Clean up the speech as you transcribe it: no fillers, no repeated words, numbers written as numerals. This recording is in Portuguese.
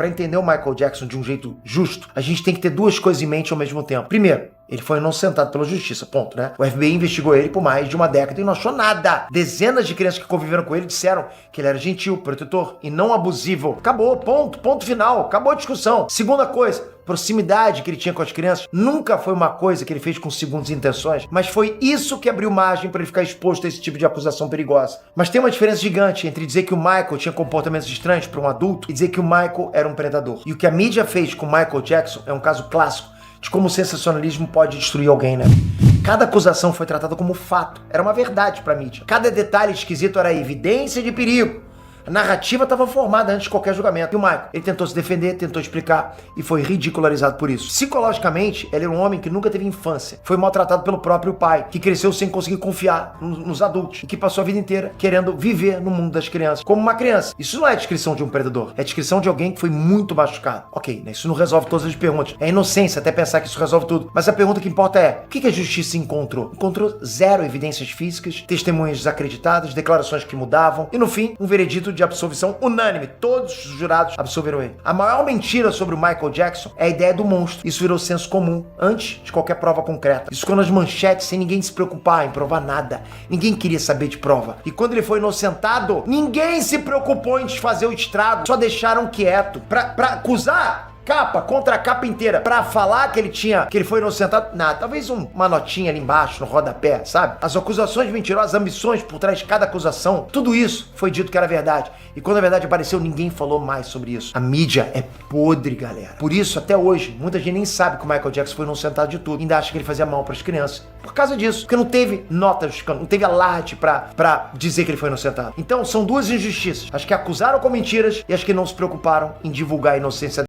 para entender o Michael Jackson de um jeito justo, a gente tem que ter duas coisas em mente ao mesmo tempo. Primeiro, ele foi inocentado pela justiça, ponto, né? O FBI investigou ele por mais de uma década e não achou nada. Dezenas de crianças que conviveram com ele disseram que ele era gentil, protetor e não abusivo. Acabou, ponto final, acabou a discussão. Segunda coisa, proximidade que ele tinha com as crianças nunca foi uma coisa que ele fez com segundas intenções, mas foi isso que abriu margem para ele ficar exposto a esse tipo de acusação perigosa. Mas tem uma diferença gigante entre dizer que o Michael tinha comportamentos estranhos para um adulto e dizer que o Michael era um predador. E o que a mídia fez com o Michael Jackson é um caso clássico de como o sensacionalismo pode destruir alguém, né? Cada acusação foi tratada como fato, era uma verdade pra mídia. Cada detalhe esquisito era evidência de perigo. A narrativa estava formada antes de qualquer julgamento. E o Michael, ele tentou se defender, tentou explicar e foi ridicularizado por isso. Psicologicamente, ele era um homem que nunca teve infância. Foi maltratado pelo próprio pai, que cresceu sem conseguir confiar nos adultos e que passou a vida inteira querendo viver no mundo das crianças como uma criança. Isso não é descrição de um predador, é descrição de alguém que foi muito machucado. Ok, né? Isso não resolve todas as perguntas. É inocência até pensar que isso resolve tudo. Mas a pergunta que importa é, o que a justiça encontrou? Encontrou zero evidências físicas, testemunhas desacreditadas, declarações que mudavam e, no fim, um veredito de absolvição unânime. Todos os jurados absolveram ele. A maior mentira sobre o Michael Jackson é a ideia do monstro. Isso virou senso comum antes de qualquer prova concreta. Isso ficou nas manchetes sem ninguém se preocupar em provar nada. Ninguém queria saber de prova. E quando ele foi inocentado, ninguém se preocupou em desfazer o estrago. Só deixaram quieto. Pra acusar capa contra a capa inteira, pra falar que ele foi inocentado, nada, talvez uma notinha ali embaixo, no rodapé, sabe? As acusações mentirosas, as ambições por trás de cada acusação, tudo isso foi dito que era verdade. E quando a verdade apareceu, ninguém falou mais sobre isso. A mídia é podre, galera. Por isso, até hoje, muita gente nem sabe que o Michael Jackson foi inocentado de tudo. Ainda acha que ele fazia mal pras crianças. Por causa disso. Porque não teve nota justificando, não teve alarde pra dizer que ele foi inocentado. Então, são duas injustiças. As que acusaram com mentiras e as que não se preocuparam em divulgar a inocência